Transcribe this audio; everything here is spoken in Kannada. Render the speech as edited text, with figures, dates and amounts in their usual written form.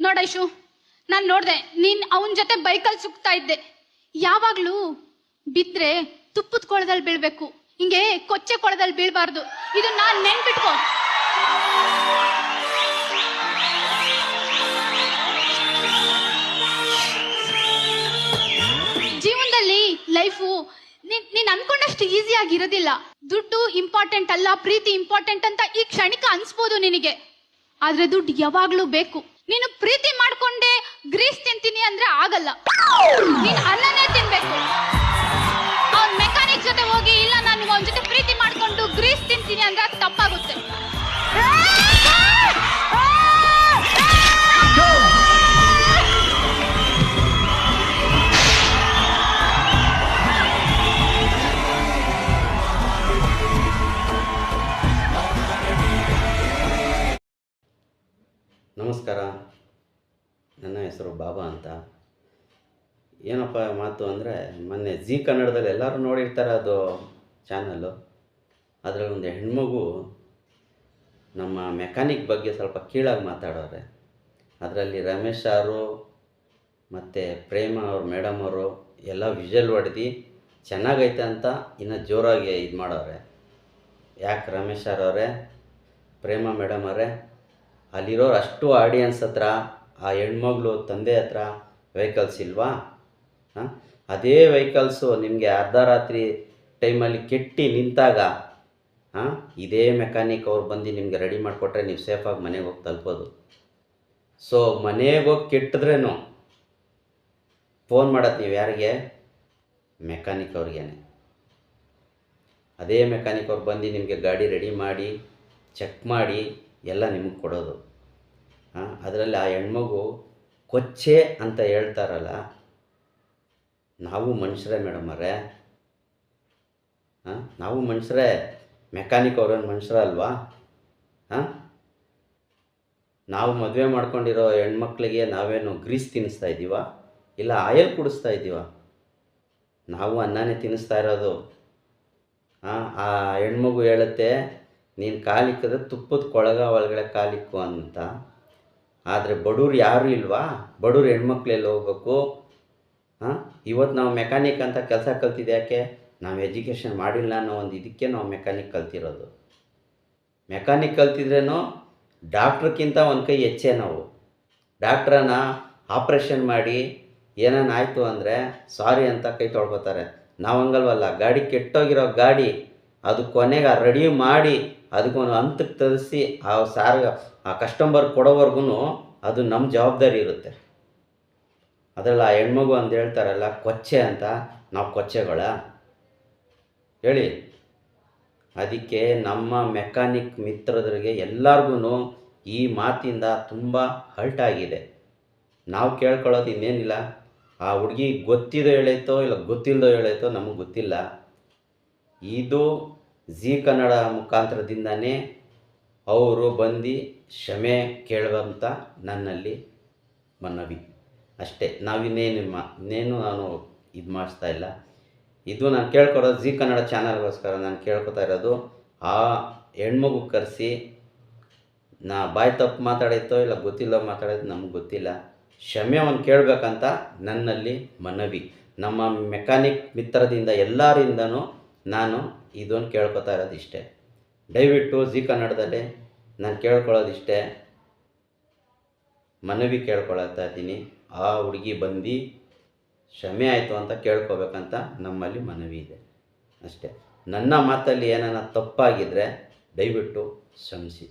ನೋಡೈಶು, ನಾನು ನೋಡ್ದೆ ನೀನ್ ಅವನ ಜೊತೆ ಬೈಕಲ್ಲಿ ಸುತ್ತಾ ಇದ್ದೆ. ಯಾವಾಗ್ಲೂ ಬಿದ್ರೆ ತುಪ್ಪದ ಕೊಳದಲ್ಲಿ ಬೀಳ್ಬೇಕು, ಹಿಂಗೆ ಕೊಚ್ಚೆ ಕೊಳದಲ್ಲಿ ಬೀಳ್ಬಾರ್ದು. ಇದು ನಾನ್ ನೆನ್ಪಿಟ್ಕೋ. ಜೀವನದಲ್ಲಿ ಲೈಫು ನೀನ್ ಅನ್ಕೊಂಡಷ್ಟು ಈಸಿ ಆಗಿರೋದಿಲ್ಲ. ದುಡ್ಡು ಇಂಪಾರ್ಟೆಂಟ್ ಅಲ್ಲ, ಪ್ರೀತಿ ಇಂಪಾರ್ಟೆಂಟ್ ಅಂತ ಈ ಕ್ಷಣಿಕ ಅನ್ಸ್ಬೋದು ನಿನಗೆ. ಆದ್ರೆ ದುಡ್ಡು ಯಾವಾಗ್ಲೂ ಬೇಕು. ನೀನು ಪ್ರೀತಿ ಮಾಡ್ಕೊಂಡೆ ಗ್ರೀಸ್ ತಿಂತೀನಿ ಅಂದ್ರೆ ಆಗಲ್ಲ. ನೀನ್ ಅನ್ನನೇ ತಿನ್ಬೇಕು. ಅವ್ನ್ ಮೆಕ್ಯಾನಿಕ್ ಜೊತೆ ಹೋಗಿ ಇಲ್ಲ ನಾನು ಅವನ ಜೊತೆ ಪ್ರೀತಿ ಮಾಡ್ಕೊಂಡು ಗ್ರೀಸ್ ತಿಂತೀನಿ ಅಂದ್ರೆ ಅದು ತಪ್ಪಾಗುತ್ತೆ. ನಮಸ್ಕಾರ, ನನ್ನ ಹೆಸರು ಬಾಬಾ ಅಂತ. ಏನಪ್ಪ ಮಾತು ಅಂದರೆ, ಮೊನ್ನೆ ಜೀ ಕನ್ನಡದಲ್ಲಿ ಎಲ್ಲರೂ ನೋಡಿರ್ತಾರೆ ಅದು ಚಾನಲ್ಲು. ಅದರಲ್ಲಿ ಒಂದು ಹೆಣ್ಮಗು ನಮ್ಮ ಮೆಕ್ಯಾನಿಕ್ ಬಗ್ಗೆ ಸ್ವಲ್ಪ ಕೀಳಾಗಿ ಮಾತಾಡೋರೆ. ಅದರಲ್ಲಿ ರಮೇಶ್ ಅವರು ಮತ್ತು ಪ್ರೇಮ ಅವ್ರ ಮೇಡಮ್ ಅವರು ಎಲ್ಲ ವಿಷಲ್ ಹೊಡೆದು ಚೆನ್ನಾಗೈತೆ ಅಂತ ಇನ್ನೂ ಜೋರಾಗಿ ಇದು ಮಾಡೋರೆ. ಯಾಕೆ ರಮೇಶ್ ಅವರವರೇ, ಪ್ರೇಮ ಮೇಡಮ್ ಅವರೇ, ಅಲ್ಲಿರೋರು ಅಷ್ಟು ಆಡಿಯನ್ಸ್ ಹತ್ರ ಆ ಹೆಣ್ಮಗಳು ತಂದೆ ಹತ್ರ ವೆಹಿಕಲ್ಸ್ ಇಲ್ವಾ? ಅದೇ ವೆಹಿಕಲ್ಸು ನಿಮಗೆ ಅರ್ಧ ರಾತ್ರಿ ಟೈಮಲ್ಲಿ ಕೆಟ್ಟಿ ನಿಂತಾಗ ಇದೇ ಮೆಕ್ಯಾನಿಕ್ ಅವ್ರು ಬಂದು ನಿಮಗೆ ರೆಡಿ ಮಾಡಿಕೊಟ್ರೆ ನೀವು ಸೇಫಾಗಿ ಮನೆಗೆ ಹೋಗಿ ತಲುಪೋದು. ಸೊ ಮನೆಗೆ ಹೋಗಿ ಕೆಟ್ಟಿದ್ರೇನು ಫೋನ್ ಮಾಡೋದು ನೀವು ಯಾರಿಗೆ? ಮೆಕ್ಯಾನಿಕ್ ಅವ್ರಿಗೇನೆ. ಅದೇ ಮೆಕ್ಯಾನಿಕ್ ಅವ್ರು ಬಂದು ನಿಮಗೆ ಗಾಡಿ ರೆಡಿ ಮಾಡಿ ಚೆಕ್ ಮಾಡಿ ಎಲ್ಲ ನಿಮಗೆ ಕೊಡೋದು. ಅದರಲ್ಲಿ ಆ ಹೆಣ್ಮಗು ಕೊಚ್ಚೆ ಅಂತ ಹೇಳ್ತಾರಲ್ಲ, ನಾವು ಮನುಷ್ಯರೇ ಮೇಡಮ್ ಅವರೇ, ನಾವು ಮನುಷ್ಯರೇ. ಮೆಕ್ಯಾನಿಕ್ ಅವ್ರೇನು ಮನುಷ್ಯರಲ್ವಾ? ನಾವು ಮದುವೆ ಮಾಡ್ಕೊಂಡಿರೋ ಹೆಣ್ಮಕ್ಳಿಗೆ ನಾವೇನು ಗ್ರೀಸ್ ತಿನ್ನಿಸ್ತಾ ಇದ್ದೀವ? ಇಲ್ಲ ಆಯಲ್ ಕುಡಿಸ್ತಾ ಇದ್ದೀವ? ನಾವು ಅನ್ನನೇ ತಿನ್ನಿಸ್ತಾ ಇರೋದು. ಆ ಹೆಣ್ಮಗು ಹೇಳುತ್ತೆ, ನೀನು ಕಾಲಿಕ್ಕಿದ್ರೆ ತುಪ್ಪದ ಕೊಳಗ ಒಳಗಡೆ ಕಾಲಿಕ್ಕು ಅಂತ. ಆದರೆ ಬಡವ್ರು ಯಾರೂ ಇಲ್ವಾ? ಬಡವ್ರು ಹೆಣ್ಮಕ್ಳೆಲ್ಲ ಹೋಗ್ಬೇಕು? ಇವತ್ತು ನಾವು ಮೆಕ್ಯಾನಿಕ್ ಅಂತ ಕೆಲಸ ಕಲ್ತಿದ್ದು ಯಾಕೆ? ನಾವು ಎಜುಕೇಷನ್ ಮಾಡಿಲ್ಲ ಅನ್ನೋ ಒಂದು ಇದಕ್ಕೆ ನಾವು ಮೆಕ್ಯಾನಿಕ್ ಕಲ್ತಿರೋದು. ಮೆಕ್ಯಾನಿಕ್ ಕಲ್ತಿದ್ರೇನೋ ಡಾಕ್ಟ್ರಕ್ಕಿಂತ ಒಂದು ಕೈ ಹೆಚ್ಚೇ ನಾವು. ಡಾಕ್ಟ್ರನ್ನ ಆಪ್ರೇಷನ್ ಮಾಡಿ ಏನೇನಾಯಿತು ಅಂದರೆ ಸಾರಿ ಅಂತ ಕೈ ತೊಳ್ಕೊತಾರೆ. ನಾವು ಹಂಗಲ್ವಲ್ಲ, ಗಾಡಿ ಕೆಟ್ಟೋಗಿರೋ ಗಾಡಿ ಅದು ಕೊನೆಗೆ ರೆಡಿ ಮಾಡಿ ಅದಕ್ಕೊಂದು ಹಂತಕ್ಕೆ ತರಿಸಿ ಆ ಕಸ್ಟಮರ್ ಕೊಡೋವರೆಗೂ ಅದು ನಮ್ಮ ಜವಾಬ್ದಾರಿ ಇರುತ್ತೆ. ಅದರಲ್ಲಿ ಆ ಹೆಣ್ಮಗು ಅಂತ ಹೇಳ್ತಾರಲ್ಲ ಕೊಚ್ಚೆ ಅಂತ, ನಾವು ಕೊಚ್ಚೆಗಳ ಹೇಳಿ? ಅದಕ್ಕೆ ನಮ್ಮ ಮೆಕ್ಯಾನಿಕ್ ಮಿತ್ರರಿಗೆ ಎಲ್ಲರಿಗೂ ಈ ಮಾತಿಂದ ತುಂಬ ಹರ್ಟ್ ಆಗಿದೆ. ನಾವು ಕೇಳ್ಕೊಳ್ಳೋದು ಇನ್ನೇನಿಲ್ಲ, ಆ ಹುಡುಗಿ ಗೊತ್ತಿದೋ ಹೇಳೈತೋ ಇಲ್ಲ ಗೊತ್ತಿಲ್ಲದೋ ಹೇಳೈತೋ ನಮಗೆ ಗೊತ್ತಿಲ್ಲ. ಇದು ಜೀ ಕನ್ನಡ ಮುಖಾಂತರದಿಂದನೇ ಅವರು ಬಂದು ಕ್ಷಮೆ ಕೇಳುವಂಥ ನನ್ನಲ್ಲಿ ಮನವಿ ಅಷ್ಟೇ. ಇನ್ನೇನು ನಾನು ಇದು ಮಾಡಿಸ್ತಾ ಇಲ್ಲ. ಇದು ನಾನು ಕೇಳ್ಕೊಡೋದು ಜೀ ಕನ್ನಡ ಚಾನಲ್ಗೋಸ್ಕರ ನಾನು ಕೇಳ್ಕೊತಾ ಇರೋದು. ಆ ಹೆಣ್ಮಗು ಕರೆಸಿ ಬಾಯಿ ತಪ್ಪು ಮಾತಾಡೈತೋ ಇಲ್ಲ ಗೊತ್ತಿಲ್ಲೋ ಮಾತಾಡೋದು ನಮಗೆ ಗೊತ್ತಿಲ್ಲ, ಕ್ಷಮೆಯನ್ನು ಕೇಳಬೇಕಂತ ನನ್ನಲ್ಲಿ ಮನವಿ. ನಮ್ಮ ಮೆಕ್ಯಾನಿಕ್ ಮಿತ್ರದಿಂದ ಎಲ್ಲರಿಂದನೂ ನಾನು ಇದನ್ನು ಕೇಳ್ಕೊತಾ ಇರೋದು ಇಷ್ಟೇ. ದಯವಿಟ್ಟು ಜೀ ಕನ್ನಡದಲ್ಲಿ ನಾನು ಕೇಳ್ಕೊಳ್ಳೋದಿಷ್ಟೇ, ಮನವಿ ಕೇಳ್ಕೊಳ್ತಾ ಇದ್ದೀನಿ. ಆ ಹುಡುಗಿ ಬಂದು ಕ್ಷಮೆ ಆಯಿತು ಅಂತ ಕೇಳ್ಕೊಬೇಕಂತ ನಮ್ಮಲ್ಲಿ ಮನವಿ ಇದೆ ಅಷ್ಟೇ. ನನ್ನ ಮಾತಲ್ಲಿ ಏನಾನ ತಪ್ಪಾಗಿದ್ದರೆ ದಯವಿಟ್ಟು ಕ್ಷಮಿಸಿ.